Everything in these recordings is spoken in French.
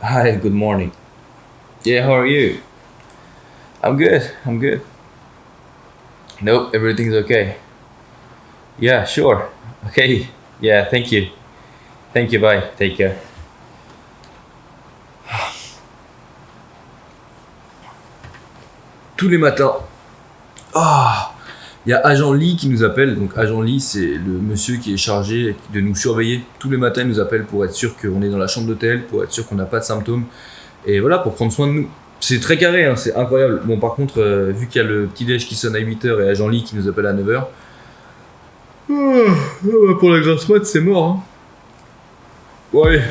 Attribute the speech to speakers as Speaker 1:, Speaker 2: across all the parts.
Speaker 1: Hi, good morning. Yeah, how are you? I'm good. Nope, everything's okay. Yeah, sure. Okay, yeah, Thank you, bye, take care. Tous les matins. Ah, il y a Agent Lee qui nous appelle. Donc Agent Lee, c'est le monsieur qui est chargé de nous surveiller. Tous les matins, il nous appelle pour être sûr qu'on est dans la chambre d'hôtel, pour être sûr qu'on n'a pas de symptômes. Et voilà, pour prendre soin de nous. C'est très carré, hein, c'est incroyable. Bon, par contre, vu qu'il y a le petit déj qui sonne à 8h et Agent Lee qui nous appelle à 9h, pour la grasse mat, c'est mort. Hein. Ouais.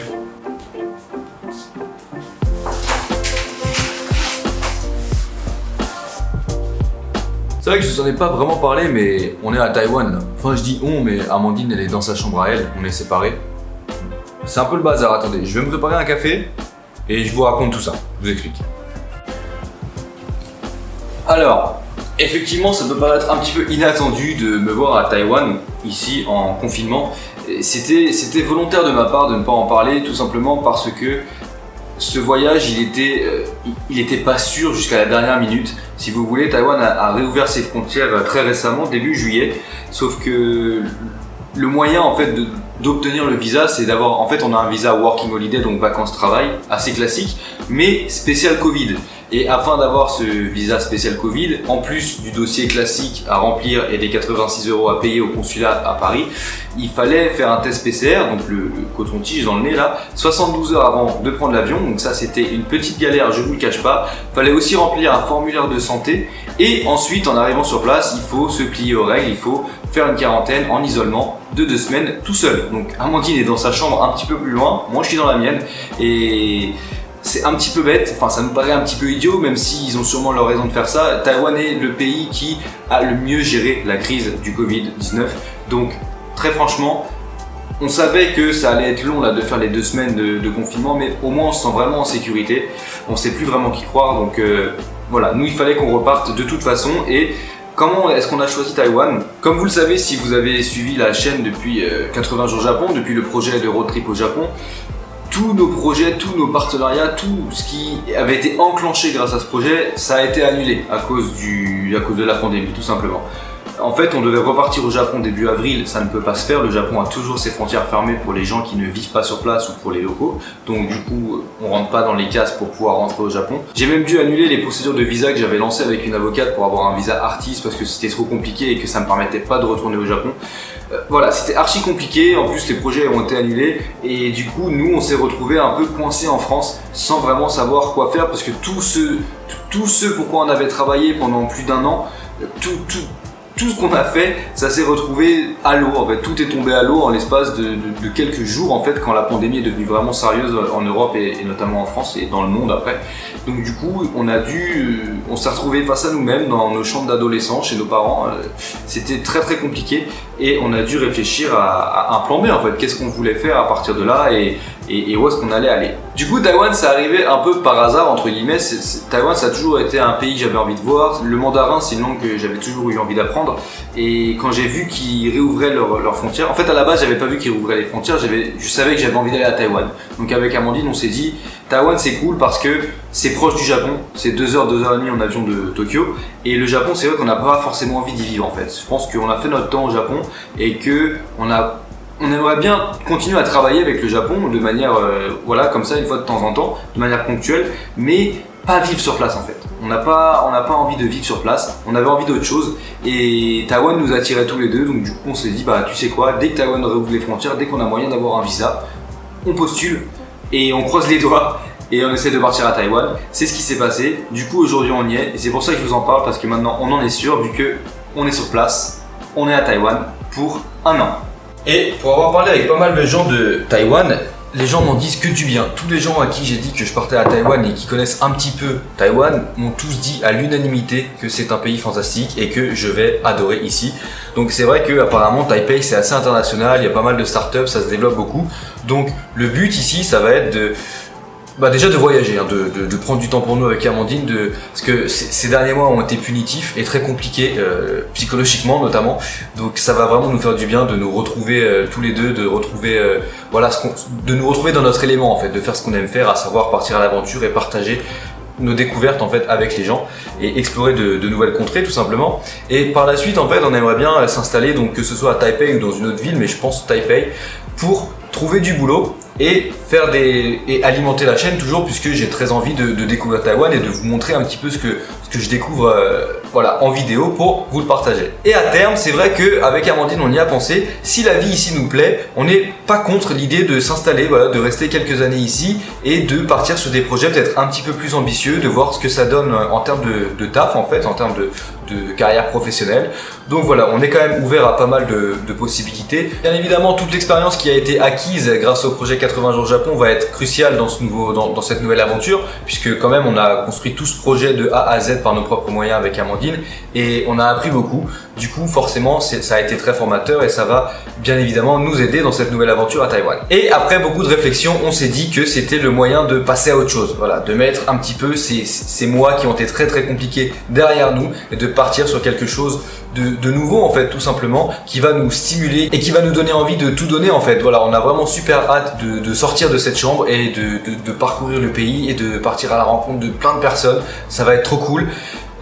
Speaker 1: C'est vrai que je n'en ai pas vraiment parlé, mais on est à Taïwan là. Enfin, je dis on, mais Amandine elle est dans sa chambre à elle, on est séparés. C'est un peu le bazar, attendez, je vais me préparer un café et je vous raconte tout ça, je vous explique. Alors, effectivement, ça peut paraître un petit peu inattendu de me voir à Taïwan, ici en confinement. C'était volontaire de ma part de ne pas en parler, tout simplement parce que ce voyage, il était pas sûr jusqu'à la dernière minute. Si vous voulez, Taïwan a réouvert ses frontières très récemment, début juillet. Sauf que le moyen en fait d'obtenir le visa, c'est d'avoir, en fait, on a un visa working holiday, donc vacances-travail, assez classique, mais spécial Covid. Et afin d'avoir ce visa spécial Covid, en plus du dossier classique à remplir et des 86 € à payer au consulat à Paris, il fallait faire un test PCR, donc le coton-tige dans le nez là, 72 heures avant de prendre l'avion. Donc ça, c'était une petite galère, je vous le cache pas. Fallait aussi remplir un formulaire de santé et ensuite, en arrivant sur place, il faut se plier aux règles, il faut faire une quarantaine en isolement de 2 semaines tout seul. Donc Amandine est dans sa chambre un petit peu plus loin, moi je suis dans la mienne et c'est un petit peu bête, enfin ça nous paraît un petit peu idiot, même s'ils ont sûrement leur raison de faire ça. Taïwan est le pays qui a le mieux géré la crise du Covid-19. Donc très franchement, on savait que ça allait être long là, de faire les 2 semaines de confinement, mais au moins on se sent vraiment en sécurité. On ne sait plus vraiment qui croire, donc voilà, nous il fallait qu'on reparte de toute façon. Et comment est-ce qu'on a choisi Taïwan? Comme vous le savez, si vous avez suivi la chaîne depuis 80 jours Japon, depuis le projet de road trip au Japon, tous nos projets, tous nos partenariats, tout ce qui avait été enclenché grâce à ce projet, ça a été annulé à cause de la pandémie, tout simplement. En fait, on devait repartir au Japon début avril, ça ne peut pas se faire. Le Japon a toujours ses frontières fermées pour les gens qui ne vivent pas sur place ou pour les locaux. Donc du coup, on rentre pas dans les cases pour pouvoir rentrer au Japon. J'ai même dû annuler les procédures de visa que j'avais lancées avec une avocate pour avoir un visa artiste parce que c'était trop compliqué et que ça me permettait pas de retourner au Japon. Voilà, c'était archi compliqué, en plus les projets ont été annulés et du coup nous on s'est retrouvés un peu coincés en France sans vraiment savoir quoi faire parce que tout ce pourquoi on avait travaillé pendant plus d'1 an, tout ce qu'on a fait, ça s'est retrouvé à l'eau en fait, tout est tombé à l'eau en l'espace de quelques jours en fait quand la pandémie est devenue vraiment sérieuse en Europe et notamment en France et dans le monde après. Donc du coup on s'est retrouvé face à nous-mêmes dans nos chambres d'adolescents chez nos parents, c'était très très compliqué et on a dû réfléchir à un plan B en fait, qu'est-ce qu'on voulait faire à partir de là et où est-ce qu'on allait aller. Du coup Taïwan c'est arrivé un peu par hasard entre guillemets, Taïwan ça a toujours été un pays que j'avais envie de voir, le mandarin c'est une langue que j'avais toujours eu envie d'apprendre et quand j'ai vu qu'ils réouvraient leurs frontières, en fait à la base j'avais pas vu qu'ils réouvraient les frontières, je savais que j'avais envie d'aller à Taïwan. Donc avec Amandine on s'est dit Taïwan c'est cool parce que c'est proche du Japon, c'est 2h, 2h30 en avion de Tokyo et le Japon c'est vrai qu'on n'a pas forcément envie d'y vivre en fait. Je pense qu'on a fait notre temps au Japon et que on aimerait bien continuer à travailler avec le Japon de manière, voilà, comme ça, une fois de temps en temps, de manière ponctuelle, mais pas vivre sur place en fait. On n'a pas envie de vivre sur place, on avait envie d'autre chose et Taïwan nous attirait tous les deux, donc du coup on s'est dit, bah tu sais quoi, dès que Taïwan réouvre les frontières, dès qu'on a moyen d'avoir un visa, on postule et on croise les doigts et on essaie de partir à Taïwan. C'est ce qui s'est passé, du coup aujourd'hui on y est et c'est pour ça que je vous en parle parce que maintenant on en est sûr, vu que on est sur place, on est à Taïwan pour 1 an. Et pour avoir parlé avec pas mal de gens de Taïwan, les gens m'en disent que du bien. Tous les gens à qui j'ai dit que je partais à Taïwan et qui connaissent un petit peu Taïwan m'ont tous dit à l'unanimité que c'est un pays fantastique et que je vais adorer ici. Donc c'est vrai que apparemment Taipei c'est assez international, il y a pas mal de startups, ça se développe beaucoup. Donc le but ici ça va être Bah déjà de voyager, hein, de prendre du temps pour nous avec Amandine, parce que ces derniers mois ont été punitifs et très compliqués, psychologiquement notamment, donc ça va vraiment nous faire du bien de nous retrouver tous les deux, de retrouver voilà, de nous retrouver dans notre élément en fait, de faire ce qu'on aime faire, à savoir partir à l'aventure et partager nos découvertes en fait avec les gens et explorer de nouvelles contrées tout simplement. Et par la suite en fait on aimerait bien s'installer, donc que ce soit à Taipei ou dans une autre ville, mais je pense Taipei, pour trouver du boulot et et alimenter la chaîne toujours, puisque j'ai très envie de découvrir Taïwan et de vous montrer un petit peu ce que je découvre voilà, en vidéo pour vous le partager. Et à terme, c'est vrai qu'avec Amandine, on y a pensé, si la vie ici nous plaît, on n'est pas contre l'idée de s'installer, voilà, de rester quelques années ici et de partir sur des projets peut-être un petit peu plus ambitieux, de voir ce que ça donne en termes de taf en fait, en termes de carrière professionnelle. Donc voilà, on est quand même ouvert à pas mal de possibilités. Bien évidemment, toute l'expérience qui a été acquise grâce au projet 80 jours Japon va être cruciale dans cette nouvelle aventure, puisque quand même on a construit tout ce projet de A à Z par nos propres moyens avec Amandine et on a appris beaucoup. Du coup, forcément, ça a été très formateur et ça va bien évidemment nous aider dans cette nouvelle aventure à Taïwan. Et après beaucoup de réflexions, on s'est dit que c'était le moyen de passer à autre chose, voilà, de mettre un petit peu ces mois qui ont été très très compliqués derrière nous et de partir sur quelque chose de nouveau en fait, tout simplement, qui va nous stimuler et qui va nous donner envie de tout donner en fait. Voilà, on a vraiment super hâte de sortir de cette chambre et de parcourir le pays et de partir à la rencontre de plein de personnes. Ça va être trop cool.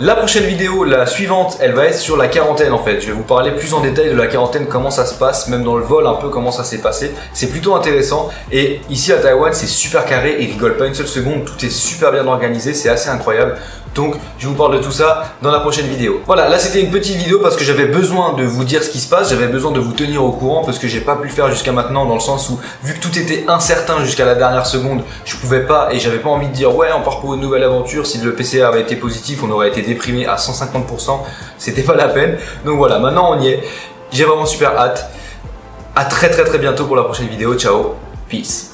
Speaker 1: La prochaine vidéo, la suivante, elle va être sur la quarantaine en fait. Je vais vous parler plus en détail de la quarantaine, comment ça se passe, même dans le vol un peu comment ça s'est passé. C'est plutôt intéressant et ici à Taïwan c'est super carré et rigole pas une seule seconde, tout est super bien organisé, c'est assez incroyable. Donc je vous parle de tout ça dans la prochaine vidéo. Voilà, là c'était une petite vidéo parce que j'avais besoin de vous dire ce qui se passe, j'avais besoin de vous tenir au courant parce que j'ai pas pu le faire jusqu'à maintenant, dans le sens où vu que tout était incertain jusqu'à la dernière seconde, je pouvais pas et j'avais pas envie de dire ouais on part pour une nouvelle aventure, si le PCR avait été positif on aurait été déprimé à 150%, c'était pas la peine. Donc voilà, maintenant on y est, j'ai vraiment super hâte. À très bientôt pour la prochaine vidéo, ciao, peace.